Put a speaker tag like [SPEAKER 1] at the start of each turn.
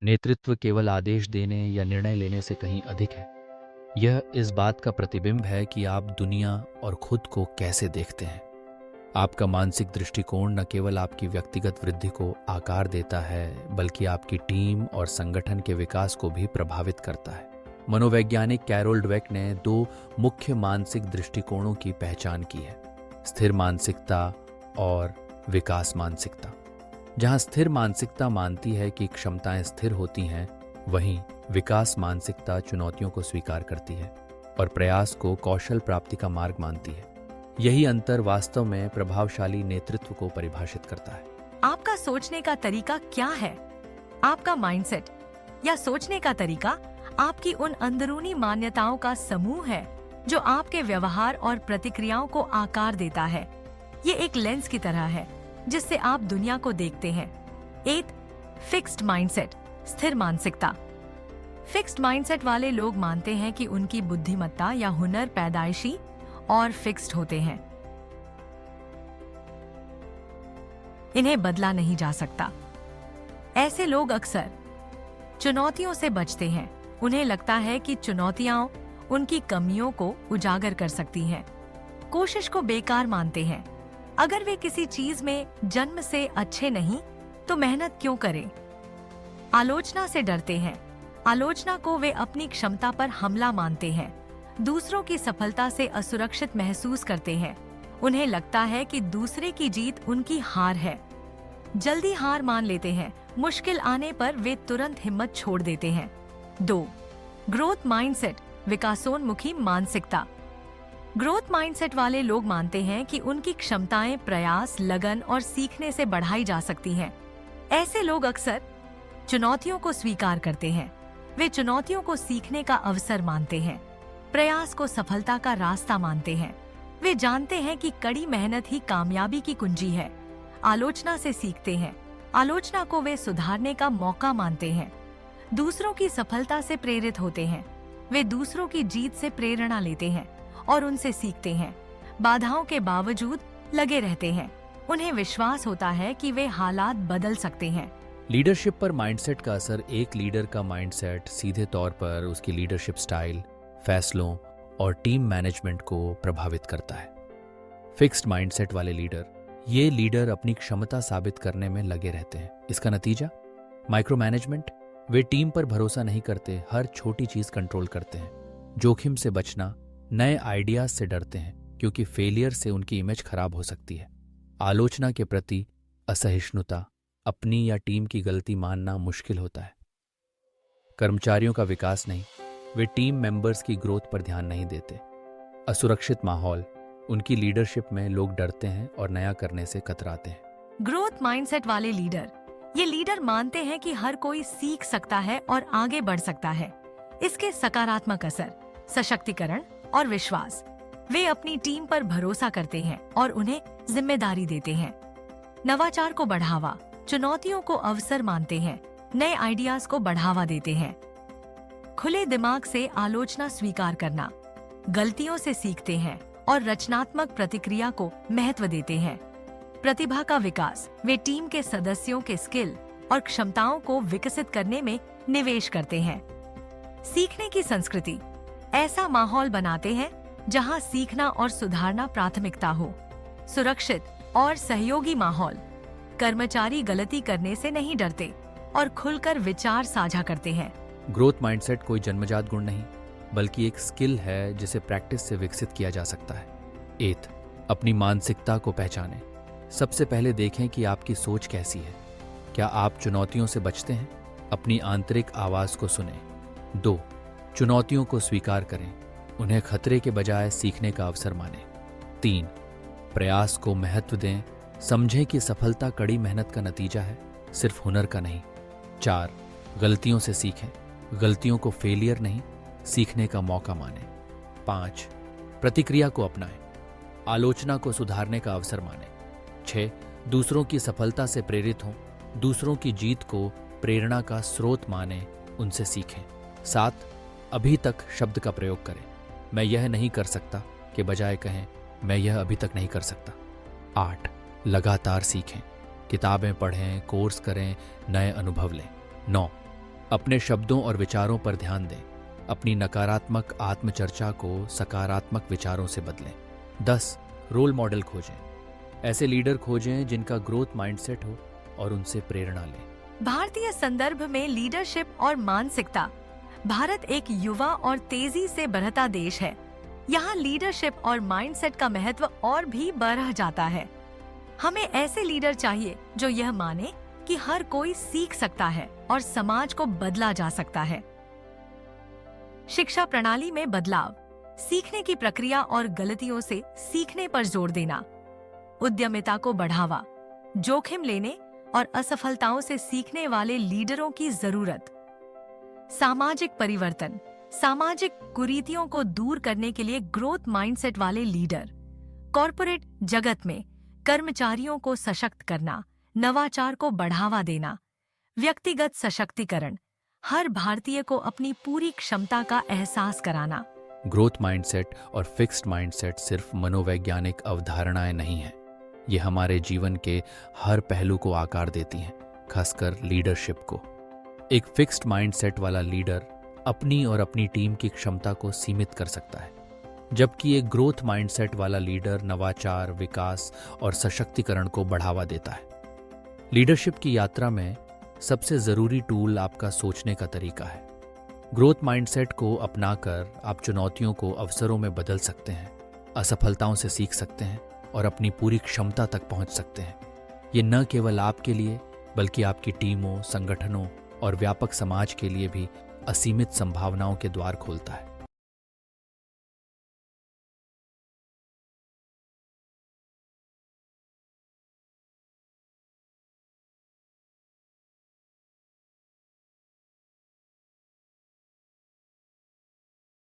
[SPEAKER 1] नेतृत्व केवल आदेश देने या निर्णय लेने से कहीं अधिक है। यह इस बात का प्रतिबिंब है कि आप दुनिया और खुद को कैसे देखते हैं। आपका मानसिक दृष्टिकोण न केवल आपकी व्यक्तिगत वृद्धि को आकार देता है, बल्कि आपकी टीम और संगठन के विकास को भी प्रभावित करता है। मनोवैज्ञानिक कैरोल ड्वेक ने दो मुख्य मानसिक दृष्टिकोणों की पहचान की है: स्थिर मानसिकता और विकास मानसिकता। जहां स्थिर मानसिकता मानती है कि क्षमताएं स्थिर होती हैं, वहीं विकास मानसिकता चुनौतियों को स्वीकार करती है और प्रयास को कौशल प्राप्ति का मार्ग मानती है। यही अंतर वास्तव में प्रभावशाली नेतृत्व को परिभाषित करता है।
[SPEAKER 2] आपका सोचने का तरीका क्या है? आपका माइंडसेट या सोचने का तरीका आपकी उन अंदरूनी मान्यताओं का समूह है जो आपके व्यवहार और प्रतिक्रियाओं को आकार देता है। ये एक लेंस की तरह है जिससे आप दुनिया को देखते हैं। 8. फिक्स्ड माइंडसेट, स्थिर मानसिकता। फिक्स्ड माइंडसेट वाले लोग मानते हैं कि उनकी बुद्धिमत्ता या हुनर पैदाइशी और फिक्स्ड होते हैं। इन्हें बदला नहीं जा सकता। ऐसे लोग अक्सर चुनौतियों से बचते हैं। उन्हें लगता है कि चुनौतियां उनकी कमियों को उजागर कर सकती हैं। कोशिश को बेकार मानते हैं। अगर वे किसी चीज में जन्म से अच्छे नहीं तो मेहनत क्यों करें? आलोचना से डरते हैं। आलोचना को वे अपनी क्षमता पर हमला मानते हैं। दूसरों की सफलता से असुरक्षित महसूस करते हैं। उन्हें लगता है कि दूसरे की जीत उनकी हार है। जल्दी हार मान लेते हैं। मुश्किल आने पर वे तुरंत हिम्मत छोड़ देते हैं। 2. ग्रोथ माइंडसेट, विकासोन्मुखी मानसिकता। ग्रोथ माइंडसेट वाले लोग मानते हैं कि उनकी क्षमताएं प्रयास, लगन और सीखने से बढ़ाई जा सकती हैं। ऐसे लोग अक्सर चुनौतियों को स्वीकार करते हैं। वे चुनौतियों को सीखने का अवसर मानते हैं, प्रयास को सफलता का रास्ता मानते हैं। वे जानते हैं कि कड़ी मेहनत ही कामयाबी की कुंजी है। आलोचना से सीखते हैं। आलोचना को वे सुधारने का मौका मानते हैं। दूसरों की सफलता से प्रेरित होते हैं। वे दूसरों की जीत से प्रेरणा लेते हैं और उनसे सीखते हैं। बाधाओं के बावजूद लगे रहते हैं। उन्हें विश्वास होता है कि वे हालात बदल सकते हैं।
[SPEAKER 1] लीडरशिप पर माइंडसेट का असर। एक लीडर का माइंडसेट सीधे तौर पर उसकी लीडरशिप स्टाइल, फैसलों और टीम मैनेजमेंट को प्रभावित करता है। फिक्स्ड माइंडसेट वाले ये लीडर अपनी क्षमता साबित करने में लगे रहते हैं। इसका नतीजा माइक्रो मैनेजमेंट। वे टीम पर भरोसा नहीं करते, हर छोटी चीज कंट्रोल करते हैं। जोखिम से बचना, नए आइडियाज से डरते हैं क्योंकि फेलियर से उनकी इमेज खराब हो सकती है। आलोचना के प्रति असहिष्णुता, अपनी या टीम की गलती मानना मुश्किल होता है। कर्मचारियों का विकास नहीं, वे टीम मेंबर्स की ग्रोथ पर ध्यान नहीं देते। असुरक्षित माहौल, उनकी लीडरशिप में लोग डरते हैं और नया करने से कतराते हैं।
[SPEAKER 2] ग्रोथ माइंडसेट वाले ये लीडर मानते हैं कि हर कोई सीख सकता है और आगे बढ़ सकता है। इसके सकारात्मक असर, सशक्तिकरण और विश्वास। वे अपनी टीम पर भरोसा करते हैं और उन्हें जिम्मेदारी देते हैं। नवाचार को बढ़ावा, चुनौतियों को अवसर मानते हैं, नए आइडियाज को बढ़ावा देते हैं। खुले दिमाग से आलोचना स्वीकार करना, गलतियों से सीखते हैं और रचनात्मक प्रतिक्रिया को महत्व देते हैं। प्रतिभा का विकास, वे टीम के सदस्यों के स्किल और क्षमताओं को विकसित करने में निवेश करते हैं। सीखने की संस्कृति, ऐसा माहौल बनाते हैं जहां सीखना और सुधारना प्राथमिकता हो। सुरक्षित और सहयोगी माहौल, कर्मचारी गलती करने से नहीं डरते और खुलकर विचार साझा करते हैं।
[SPEAKER 1] ग्रोथ माइंडसेट कोई जन्मजात गुण नहीं, बल्कि एक स्किल है जिसे प्रैक्टिस से विकसित किया जा सकता है। 8. अपनी मानसिकता को पहचानें। सबसे पहले देखें कि आपकी सोच कैसी है। क्या आप चुनौतियों से बचते हैं? अपनी आंतरिक आवाज को सुनें। 2. चुनौतियों को स्वीकार करें, उन्हें खतरे के बजाय सीखने का अवसर मानें। 3. प्रयास को महत्व दें, समझें कि सफलता कड़ी मेहनत का नतीजा है, सिर्फ हुनर का नहीं। 4. गलतियों से सीखें, गलतियों को फेलियर नहीं, सीखने का मौका मानें। 5. प्रतिक्रिया को अपनाएं, आलोचना को सुधारने का अवसर मानें। 6. दूसरों की सफलता से प्रेरित हों, दूसरों की जीत को प्रेरणा का स्रोत मानें, उनसे सीखें। 7. अभी तक शब्द का प्रयोग करें, मैं यह नहीं कर सकता के बजाय कहें मैं यह अभी तक नहीं कर सकता। 8. लगातार सीखें, किताबें पढ़ें, कोर्स करें, नए अनुभव लें। 9. अपने शब्दों और विचारों पर ध्यान दें। अपनी नकारात्मक आत्मचर्चा को सकारात्मक विचारों से बदलें। 10. रोल मॉडल खोजें। ऐसे लीडर खोजें जिनका ग्रोथ माइंडसेट हो और उनसे प्रेरणा लें।
[SPEAKER 2] भारतीय संदर्भ में लीडरशिप और मानसिकता। भारत एक युवा और तेजी से बढ़ता देश है। यहाँ लीडरशिप और माइंडसेट का महत्व और भी बढ़ जाता है। हमें ऐसे लीडर चाहिए जो यह माने कि हर कोई सीख सकता है और समाज को बदला जा सकता है। शिक्षा प्रणाली में बदलाव। सीखने की प्रक्रिया और गलतियों से सीखने पर जोर देना। उद्यमिता को बढ़ावा। जोखिम लेने और असफलताओं से सीखने वाले लीडरों की जरूरत। सामाजिक परिवर्तन। सामाजिक कुरीतियों को दूर करने के लिए ग्रोथ माइंडसेट वाले लीडर। कॉरपोरेट जगत में कर्मचारियों को सशक्त करना, नवाचार को बढ़ावा देना। व्यक्तिगत सशक्तिकरण। हर भारतीय को अपनी पूरी क्षमता का एहसास कराना।
[SPEAKER 1] ग्रोथ माइंडसेट और फिक्स्ड माइंडसेट सिर्फ मनोवैज्ञानिक अवधारणाएं नहीं हैं। ये हमारे जीवन के हर पहलू को आकार देती हैं, खासकर लीडरशिप को। एक फिक्स्ड माइंडसेट वाला लीडर अपनी और अपनी टीम की क्षमता को सीमित कर सकता है, जबकि एक ग्रोथ माइंडसेट वाला लीडर नवाचार, विकास और सशक्तिकरण को बढ़ावा देता है। लीडरशिप की यात्रा में सबसे जरूरी टूल आपका सोचने का तरीका है। ग्रोथ माइंडसेट को अपनाकर आप चुनौतियों को अवसरों में बदल सकते हैं, असफलताओं से सीख सकते हैं और अपनी पूरी क्षमता तक पहुंच सकते हैं। ये न केवल आपके लिए बल्कि आपकी टीमों, संगठनों और व्यापक समाज के लिए भी असीमित संभावनाओं के द्वार खोलता है।